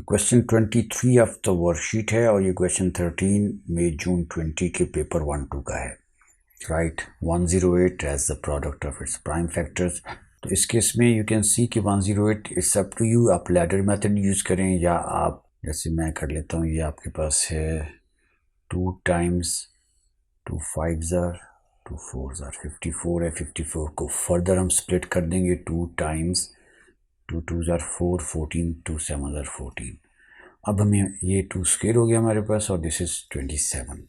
Question 23 of the worksheet है और ये क्वेश्चन 13 मई जून 20 के पेपर 1-2 का है। Write 108 as the product of its prime factors. तो इस केस में यू कैन सी कि 108 इट्स अप टू यू, आप लैडर मेथड यूज़ करें या आप जैसे मैं कर लेता हूँ। ये आपके पास है 2 टाइम्स 2 5 ज़ार 2 4 ज़ार 54 है। 54 को फर्दर हम स्प्लिट कर देंगे 2 टाइम्स 2 2 ज़ार 4 14 2 7 ज़ार 14। अब हमें ये 2 स्क्वायर हो गया हमारे पास और this is 27।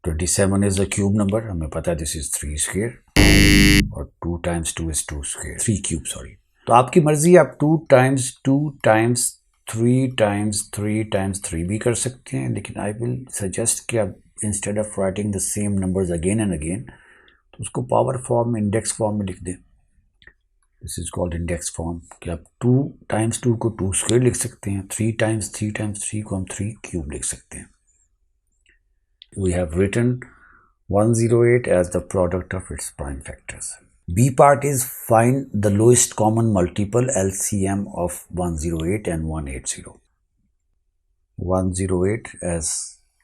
27 is a cube number, हमें पता है दिस इज 3 स्क्वायर और 2 times 2 is 2 square 3 cube sorry. तो आपकी मर्जी, आप 2 टाइम्स 2 टाइम्स 3 टाइम्स 3 टाइम्स 3 भी कर सकते हैं, लेकिन आई विल सजेस्ट कि आप instead of writing the same numbers again and again तो उसको पावर फॉर्म में इंडेक्स फॉर्म में लिख दें। This is called index form कि आप 2 टाइम्स 2 को 2 स्क्वायर लिख सकते हैं, 3 टाइम्स 3 टाइम्स 3 को हम 3 क्यूब लिख सकते हैं। We have written 108 as the product of its prime factors. B part is find the lowest common multiple LCM of 108 and 180. 108 as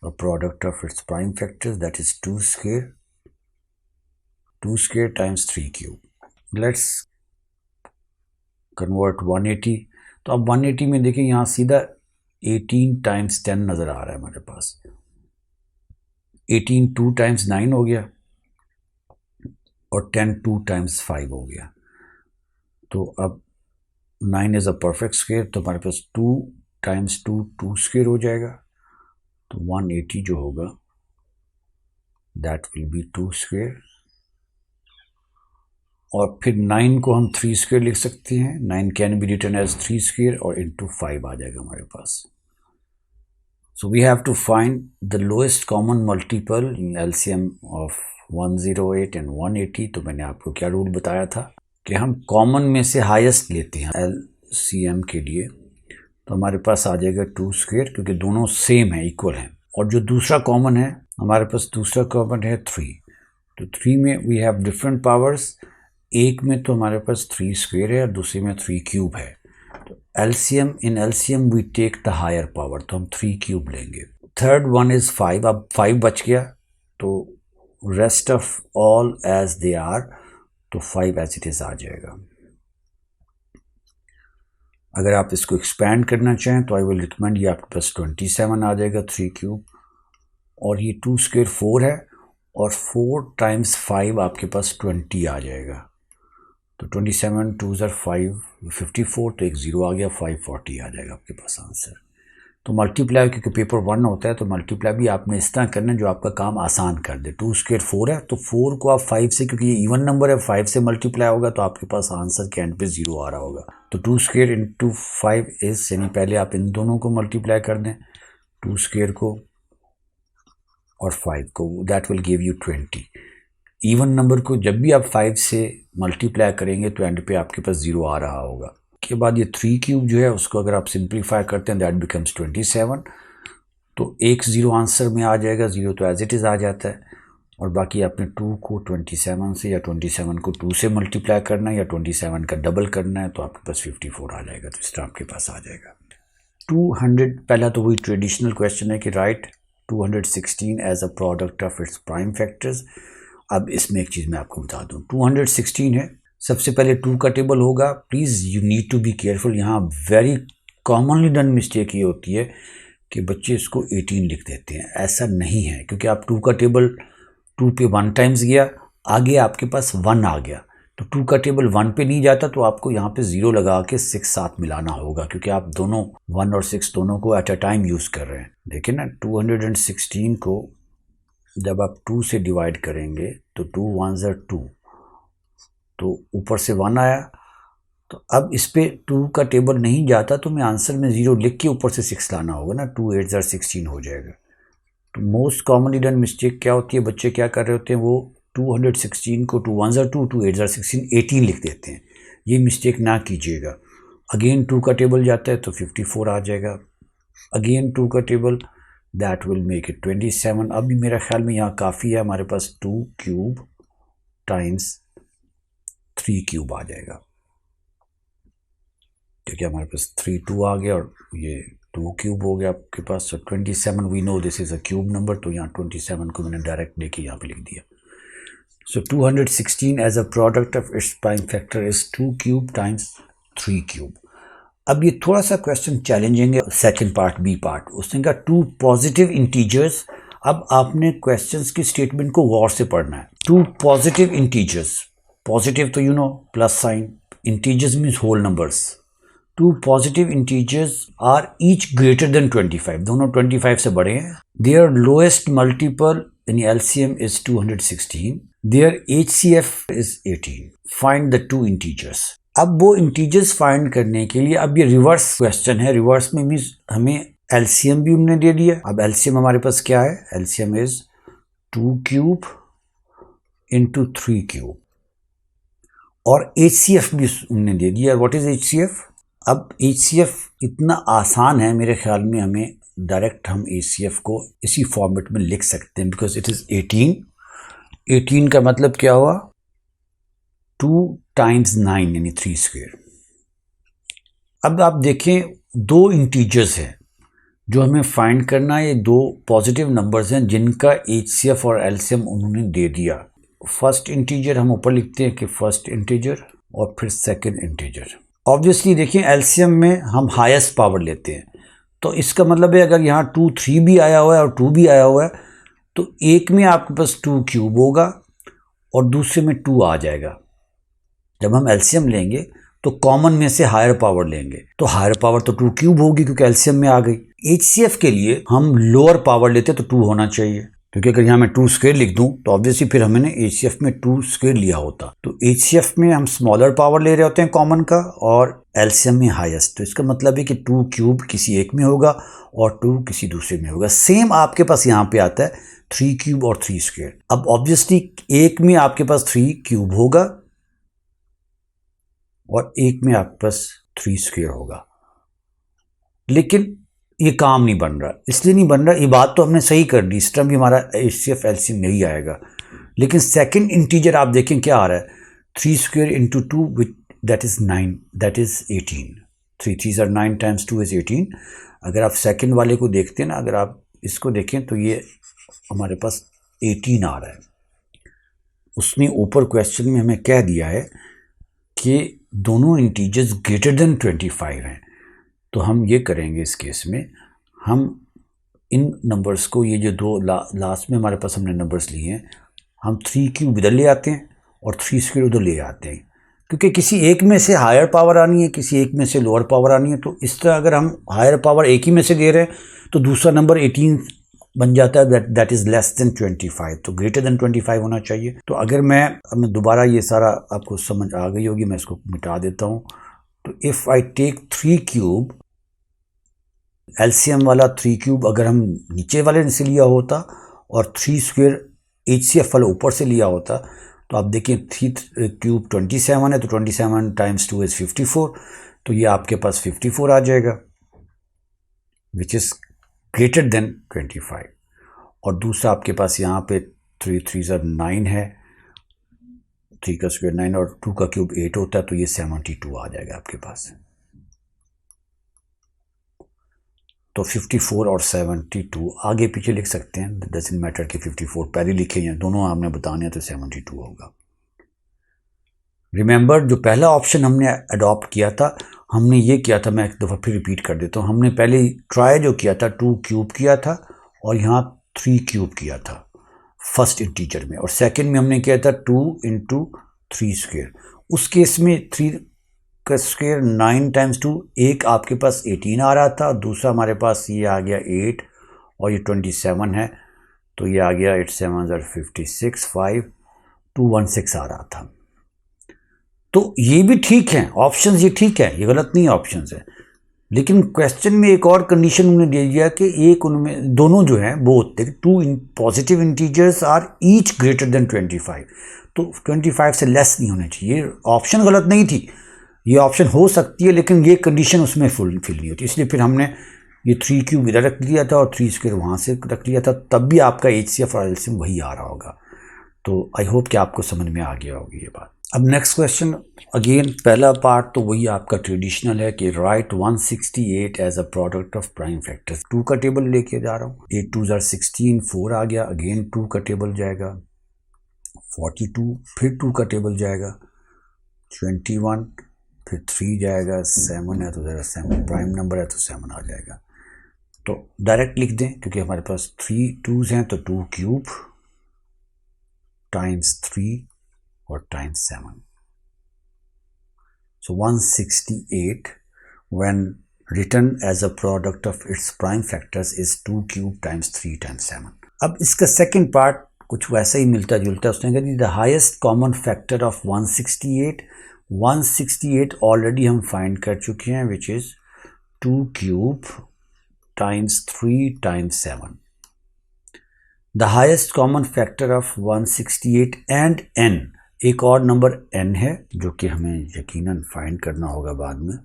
a product of its prime factors, that is 2 square times 3 cube. Let's convert 180। तो अब 180 में देखिए यहाँ सीधा 18 times 10 नज़र आ रहा है हमारे पास। 18 2 टाइम्स 9 हो गया और 10 2 टाइम्स 5 हो गया। तो अब 9 इज़ अ परफेक्ट स्क्वायर, तो हमारे पास 2 टाइम्स 2 2 स्क्वायर हो जाएगा। तो 180 जो होगा दैट विल बी 2 स्क्वायर और फिर 9 को हम 3 स्क्वायर लिख सकते हैं। 9 can be written as 3 square और इंटू 5 आ जाएगा हमारे पास। So we have to find the lowest common multiple in LCM of 108 and 180। तो मैंने आपको क्या रूल बताया था कि हम कॉमन में से हाईएस्ट लेते हैं LCM के लिए। तो हमारे पास आ जाएगा 2 स्क्वायर क्योंकि दोनों सेम है, इक्वल हैं। और जो दूसरा कॉमन है हमारे पास, दूसरा कॉमन है 3। तो 3 में वी हैव डिफरेंट पावर्स। एक में तो हमारे पास 3 स्क्वायर है और दूसरे में 3 क्यूब है। LCM, in LCM we take the higher power, तो हम 3 क्यूब लेंगे। Third one is 5। अब 5 बच गया तो rest of all as they are, तो 5 एज इट इज आ जाएगा। अगर आप इसको एक्सपैंड करना चाहें तो आई विल रिकमेंड, ये आपके पास 27 आ जाएगा 3 क्यूब और ये 2 स्क्वायर 4 है और 4 टाइम्स 5 आपके पास 20 आ जाएगा। तो 27 2 ज़ार 5 54, तो एक 0 आ गया, 540 आ जाएगा आपके पास आंसर। तो मल्टीप्लाई, क्योंकि पेपर 1 होता है तो मल्टीप्लाई भी आपने इस तरह करना है जो आपका काम आसान कर दे। 2 स्क्वायर 4 है तो 4 को आप 5 से, क्योंकि ये इवन नंबर है, 5 से मल्टीप्लाई होगा तो आपके पास आंसर के एंड पे 0 आ रहा होगा। तो 2 स्क्वायर इंटू 5 इज, यानी पहले आप इन दोनों को मल्टीप्लाई कर दें, 2 स्क्वायर को और 5 को, that will give you 20। Even number को जब भी आप 5 से मल्टीप्लाई करेंगे तो एंड पे आपके पास 0 आ रहा होगा। के बाद ये 3 क्यूब जो है उसको अगर आप सिंप्लीफाई करते हैं दैट बिकम्स 27। तो एक 0 आंसर में आ जाएगा, 0 तो एज इट इज़ आ जाता है और बाकी आपने 2 को 27 से या 27 को 2 से मल्टीप्लाई करना है या 27 का डबल करना है तो आपके पास 54 आ जाएगा। तो इस तरह आपके पास आ जाएगा 200। पहला तो वही ट्रेडिशनल क्वेश्चन है कि write 216 as a product of its prime factors. अब इसमें एक चीज़ मैं आपको बता दूं, 216 है, सबसे पहले 2 का टेबल होगा। Please you need to be careful. यहाँ वेरी कॉमनली डन मिस्टेक ये होती है कि बच्चे इसको 18 लिख देते हैं। ऐसा नहीं है, क्योंकि आप 2 का टेबल 2 पे 1 टाइम्स गया, आगे आपके पास 1 आ गया, तो 2 का टेबल 1 पे नहीं जाता, तो आपको यहाँ पे 0 लगा के 6 साथ मिलाना होगा, क्योंकि आप दोनों 1 और 6 दोनों को एट अ टाइम यूज़ कर रहे हैं। देखिए ना, 216 को जब आप 2 से डिवाइड करेंगे तो 2 1 ज़ार 2, तो ऊपर से 1 आया। तो अब इस पे 2 का टेबल नहीं जाता तो मैं आंसर में 0 लिख के ऊपर से 6 लाना होगा ना, 2 8 ज़ार 16 हो जाएगा। तो मोस्ट कॉमनली डन मिस्टेक क्या होती है, बच्चे क्या कर रहे होते हैं, वो 216 को 2 1 ज़ार 2 2 8 ज़ार 16 18 लिख देते हैं। ये मिस्टेक ना कीजिएगा। अगेन 2 का टेबल जाता है तो 54 आ जाएगा। अगेन 2 का table, that will make it 27। अभी मेरा ख्याल में यहाँ काफ़ी है, हमारे पास 2 क्यूब टाइम्स 3 क्यूब आ जाएगा। क्योंकि हमारे पास 3 2 आ गया और ये 2 क्यूब हो गया आपके पास। So 27 we know this is a cube number, तो यहाँ 27 को मैंने डायरेक्ट लेके यहाँ पे लिख दिया। So 216 as a product of its prime factor is 2 cube times 3 cube. अब ये थोड़ा सा क्वेश्चन चैलेंजिंग है, सेकंड पार्ट बी पार्ट। उसने कहा 2 पॉजिटिव इंटीजर्स। अब आपने क्वेश्चंस की स्टेटमेंट को गौर से पढ़ना है। 2 पॉजिटिव इंटीजर्स, पॉजिटिव तो you know plus sign, integers means whole numbers. 2 positive integers are each greater than 25, दोनों 25 से बड़े हैं। Their lowest multiple in LCM is 216, their HCF is 18। Find the 2 integers. अब वो इंटीजर्स फाइंड करने के लिए अब ये रिवर्स क्वेश्चन है। रिवर्स में मीन्स हमें एलसीएम भी हमने दे दिया। अब एलसीएम हमारे पास क्या है? LCM is 2 cube into 3 cube, और एचसीएफ भी हमने दे दिया। What is HCF? अब एचसीएफ इतना आसान है मेरे ख्याल में, हमें डायरेक्ट हम एचसीएफ को इसी फॉर्मेट में लिख सकते हैं, बिकॉज इट इज 18। 18 का मतलब क्या हुआ? 2 टाइम्स 9 यानी 3 स्क्वायर। अब आप देखें 2 इंटीजर्स हैं जो हमें फाइंड करना है। ये 2 पॉजिटिव नंबर्स हैं जिनका एचसीएफ और एलसीएम उन्होंने दे दिया। फर्स्ट इंटीजर हम ऊपर लिखते हैं कि फर्स्ट इंटीजर, और फिर सेकंड इंटीजर। ऑब्वियसली देखिए एलसीएम में हम हाईएस्ट पावर लेते हैं, तो इसका मतलब है अगर यहाँ 2 3 भी आया हुआ है और 2 भी आया हुआ है, तो एक में आपके पास 2 क्यूब होगा और दूसरे में 2 आ जाएगा। जब हम एलसीएम लेंगे तो कॉमन में से हायर पावर लेंगे, तो हायर पावर तो 2 क्यूब होगी क्योंकि एलसीएम में आ गई। एचसीएफ के लिए हम लोअर पावर लेते तो 2 होना चाहिए, क्योंकि अगर यहाँ मैं 2 स्क्वायर लिख दूं तो ऑब्वियसली फिर हमने एचसीएफ में 2 स्क्वायर लिया होता। तो एचसीएफ में हम स्मॉलर पावर ले रहे होते हैं कॉमन का, और एलसीएम में हाईएस्ट। तो इसका मतलब है कि 2 क्यूब किसी एक में होगा और 2 किसी दूसरे में होगा। सेम आपके पास यहाँ पे आता है 3 क्यूब और 3 स्क्वायर। अब ऑब्वियसली एक में आपके पास 3 क्यूब होगा और एक में आपके पास 3 स्क्वायर होगा, लेकिन ये काम नहीं बन रहा। इसलिए नहीं बन रहा, ये बात तो हमने सही कर दी, इस टर्म भी हमारा एचसीएफ एलसीएम यही आएगा। लेकिन सेकंड इंटीजर आप देखें क्या आ रहा है? 3 square into 2 which that is 9, that is 18। 3 3 are 9 times 2 is 18। अगर आप सेकंड वाले को देखते हैं ना, अगर आप इसको देखें तो ये हमारे पास 18 आ रहा है। उसने ऊपर क्वेश्चन में हमें कह दिया है कि दोनों इंटीजर्स ग्रेटर देन 25 हैं। तो हम ये करेंगे इस केस में, हम इन नंबर्स को, ये जो 2 लास्ट में हमारे पास हमने नंबर्स लिए हैं, हम 3 क्यूब इधर ले आते हैं और 3 स्क्वायर उधर ले आते हैं, क्योंकि किसी एक में से हायर पावर आनी है, किसी एक में से लोअर पावर आनी है। तो इस तरह अगर हम हायर पावर एक ही में से दे रहे हैं तो दूसरा नंबर 18 बन जाता है, दैट इज़ लेस देन 25, तो ग्रेटर देन 25 होना चाहिए। तो अगर मैं दोबारा ये सारा आपको समझ आ गई होगी, मैं इसको मिटा देता हूँ। तो if I take 3 cube, LCM वाला 3 क्यूब अगर हम नीचे वाले से लिया होता और 3 स्क्वायर एचसीएफ वाला ऊपर से लिया होता, तो आप देखिए 3 क्यूब 27 है, तो 27 टाइम्स 2 इज़ 54। तो ये आपके पास 54 आ जाएगा, विच इज़ ग्रेटर देन 25। और दूसरा आपके पास यहाँ पे 3 3 9 है, 3 का स्क्वायर 9 और 2 का क्यूब 8 होता है, तो ये 72 आ जाएगा आपके पास। तो 54 और 72 आगे पीछे लिख सकते हैं, डजंट मैटर कि 54 पहले लिखे हैं, दोनों आपने बताने हैं, तो 72 होगा। रिमेंबर जो पहला ऑप्शन हमने अडॉप्ट किया था, हमने ये किया था, मैं एक दफ़ा फिर रिपीट कर देता हूँ। हमने पहले ट्राई जो किया था 2 क्यूब किया था और यहाँ 3 क्यूब किया था फर्स्ट इंटीजर में, और सेकंड में हमने किया था 2 इंटू 3 स्क्वायर। उस केस में 3 का स्क्वायर 9 टाइम्स 2, एक आपके पास 18 आ रहा था, दूसरा हमारे पास ये आ गया 8 और ये 27 है, तो ये आ गया 8 7 56 5 216 आ रहा था। तो ये भी ठीक है, ऑप्शंस ये ठीक है, ये गलत नहीं है ऑप्शंस है। लेकिन क्वेश्चन में एक और कंडीशन उन्होंने दे दिया कि एक उनमें दोनों जो हैं both 2 positive integers are each greater than 25, तो 25 से लेस नहीं होने चाहिए। ऑप्शन गलत नहीं थी, ये ऑप्शन हो सकती है, लेकिन ये कंडीशन उसमें फुलफिल नहीं होती, इसलिए फिर हमने ये 3 क्यूब इधर रख लिया था और 3 स्क्वायर वहाँ से रख लिया था, तब भी आपका एचसीएफ और एलसीएम वही आ रहा होगा। तो आई होप कि आपको समझ में आ गया होगी ये बात। अब नेक्स्ट क्वेश्चन, अगेन पहला पार्ट तो वही आपका ट्रेडिशनल है कि write 168 as a product of prime factors. 2 का टेबल लेके जा रहा हूँ। 8 2 16, 4 आ गया, अगेन 2 का टेबल जाएगा। 42, फिर 2 का टेबल जाएगा। 21, फिर 3 जाएगा। 7 है तो ज़रा 7 प्राइम नंबर है तो 7 आ जाएगा। तो डायरेक्ट लिख दें क्योंकि हमारे पास 3 2s हैं, तो 2 क्यूब टाइम्स 3 और times 7। So 168 when written as a product of its prime factors is 2 cube times 3 times 7। अब इसका सेकंड पार्ट कुछ वैसा ही मिलता जुलता है। उसने कहा the highest common factor of 168 already हम फाइंड कर चुके हैं, which is 2 cube times 3 times 7। The highest common factor of 168 and n, एक और नंबर n है जो कि हमें यकीनन फाइंड करना होगा बाद में।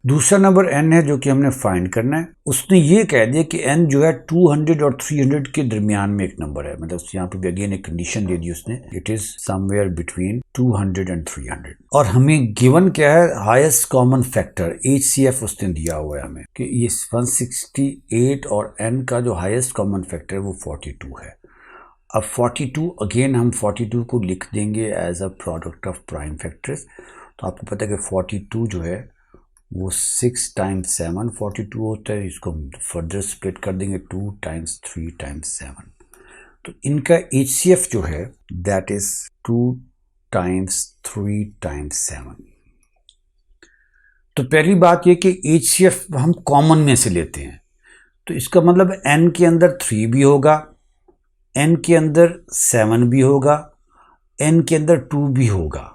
दूसरा नंबर n है जो कि हमने फाइंड करना है। उसने ये कह दिया कि n जो है 200 और 300 के दरमियान में एक नंबर है, मतलब यहाँ पे भी अगेन एक कंडीशन दे दी उसने, it is somewhere between 200 and 300। और हमें गिवन क्या है, हाईएस्ट कॉमन फैक्टर HCF उसने दिया हुआ है हमें कि ये 168 और n का जो हाईएस्ट कॉमन फैक्टर है वो 42 है। अब 42 अगेन हम 42 को लिख देंगे as a product of prime factors. तो आपको पता है कि 42 जो है वो 6 टाइम्स 7 42 होता है। इसको फर्दर स्प्लिट कर देंगे 2 टाइम्स 3 टाइम्स 7। तो इनका HCF जो है दैट इज 2 टाइम्स 3 टाइम्स 7। तो पहली बात ये कि HCF हम कॉमन में से लेते हैं, तो इसका मतलब n के अंदर 3 भी होगा, n के अंदर 7 भी होगा, n के अंदर 2 भी होगा।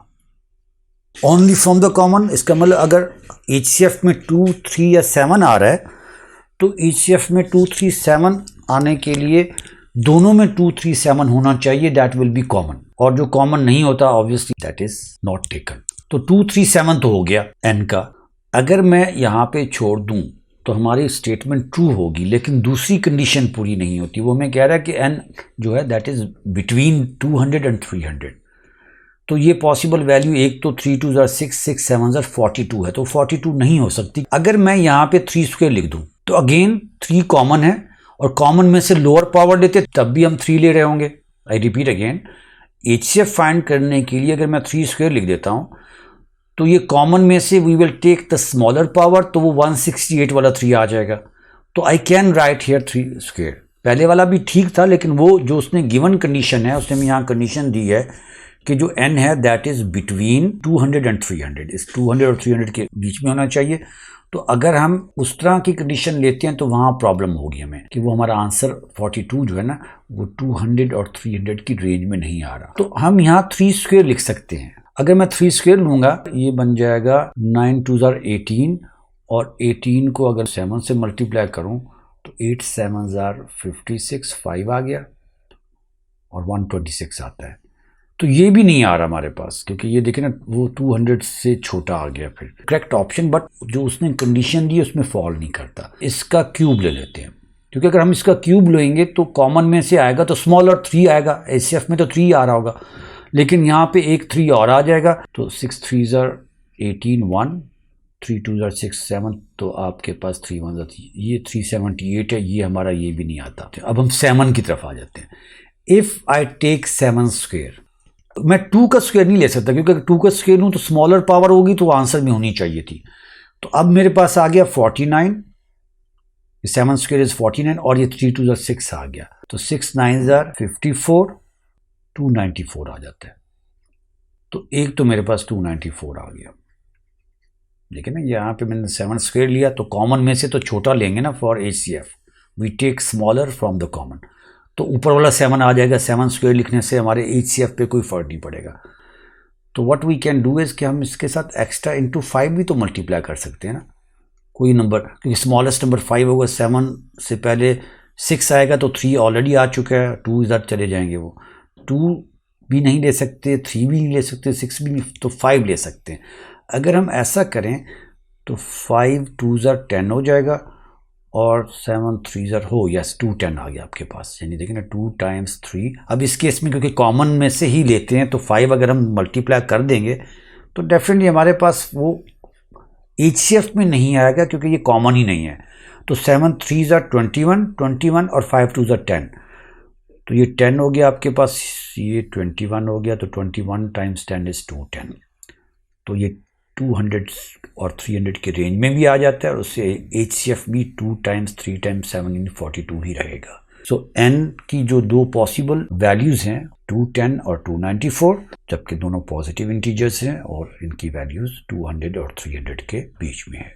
ओनली फ्रॉम द कॉमन, इसका मतलब अगर HCF में 2 3 या 7 आ रहा है तो HCF में 2 3 7 आने के लिए दोनों में 2 3 7 होना चाहिए, दैट विल बी कॉमन। और जो कॉमन नहीं होता obviously that is not taken. तो 2 3 7 तो हो गया n का। अगर मैं यहाँ पे छोड़ दूं तो हमारी स्टेटमेंट ट्रू होगी, लेकिन दूसरी कंडीशन पूरी नहीं होती। वो मैं कह रहा है कि n जो है दैट इज बिटवीन 200 एंड 300। तो ये पॉसिबल वैल्यू एक तो 3 2 6 6 7 42 है, तो 42 नहीं हो सकती। अगर मैं यहाँ पे 3 स्क्वायर लिख दूं तो अगेन 3 कॉमन है, और कॉमन में से लोअर पावर लेते तब भी हम 3 ले रहे होंगे। I repeat again, HCF find करने के लिए अगर मैं 3 स्क्वायर लिख देता हूँ तो ये कॉमन में से we will take the smaller power, तो वो 168 वाला 3 आ जाएगा। तो I can write here 3 square. पहले वाला भी ठीक था, लेकिन वो जो उसने गिवन कंडीशन है उसने यहाँ कंडीशन दी है कि जो n है दैट इज बिटवीन 200 एंड 300, इस 200 और 300 के बीच में होना चाहिए। तो अगर हम उस तरह की कंडीशन लेते हैं तो वहाँ प्रॉब्लम होगी हमें कि वो हमारा आंसर 42 जो है ना वो 200 और 300 की रेंज में नहीं आ रहा। तो हम यहाँ 3 स्क्वायर लिख सकते हैं। अगर मैं 3 स्क्वायर लूँगा ये बन जाएगा 9 2 18, और 18 को अगर 7 से मल्टीप्लाई करूँ तो 8 7 56, 5 आ गया और 126 आता है। तो ये भी नहीं आ रहा हमारे पास, क्योंकि ये देखें ना वो 200 से छोटा आ गया फिर करेक्ट ऑप्शन, बट जो उसने कंडीशन दी उसमें फॉल नहीं करता। इसका क्यूब ले लेते हैं, क्योंकि अगर हम इसका क्यूब लेंगे तो कॉमन में से आएगा तो स्मॉल और 3 आएगा। HCF में तो 3 आ रहा होगा, लेकिन यहाँ पे एक 3 और आ जाएगा। तो 6 3 18 1 3 2 6 7, तो आपके पास 3 1 ये 378 है। ये हमारा ये भी नहीं आता। अब हम 7 की तरफ आ जाते हैं। इफ़ आई टेक 7 स्क्वायर, मैं 2 का स्क्वायर नहीं ले सकता, क्योंकि अगर 2 का स्क्वायर लूँ तो स्मॉलर पावर होगी तो आंसर में होनी चाहिए थी। तो अब मेरे पास आ गया 49, 7 स्क्वायर इज 49, और ये 3 2 6 आ गया। तो 6 9 54, 294 आ जाता है। तो एक तो मेरे पास 294 आ गया। देखिए ना, यहाँ पे मैंने 7 स्क्वायर लिया, तो कॉमन में से तो छोटा लेंगे ना for HCF, we take smaller from the common. तो ऊपर वाला 7 आ जाएगा। 7 स्क्वायर लिखने से हमारे HCF पे कोई फर्क नहीं पड़ेगा। तो what we can do is कि हम इसके साथ एक्स्ट्रा इंटू 5 भी तो मल्टीप्लाई कर सकते हैं ना, कोई नंबर, क्योंकि स्मॉलेस्ट नंबर 5 होगा। 7 से पहले 6 आएगा तो 3 ऑलरेडी आ चुका है, 2 इधर चले जाएंगे। वो 2 भी नहीं ले सकते, 3 भी नहीं ले सकते, 6 भी नहीं, तो 5 ले सकते हैं। अगर हम ऐसा करें तो 5 2 10 हो जाएगा, और 7 3 हो, यस 210 आ गया आपके पास, यानी देखिए ना 2 टाइम्स 3। अब इस केस में क्योंकि कॉमन में से ही लेते हैं तो 5 अगर हम मल्टीप्लाई कर देंगे तो डेफिनेटली हमारे पास वो HCF में नहीं आएगा क्योंकि ये कॉमन ही नहीं है। तो 7 3 21, 21 और 5 2 10, तो ये 10 हो गया आपके पास, ये 21 हो गया, तो 21 टाइम्स 10 इज 210। तो ये 200 और 300 के रेंज में भी आ जाता है और उससे HCF भी 2 टाइम्स 3 टाइम्स 7 यानी 42 ही रहेगा। सो n की जो दो पॉसिबल वैल्यूज़ हैं 210 और 294, जबकि दोनों पॉजिटिव इंटीजर्स हैं और इनकी वैल्यूज़ 200 और 300 के बीच में है।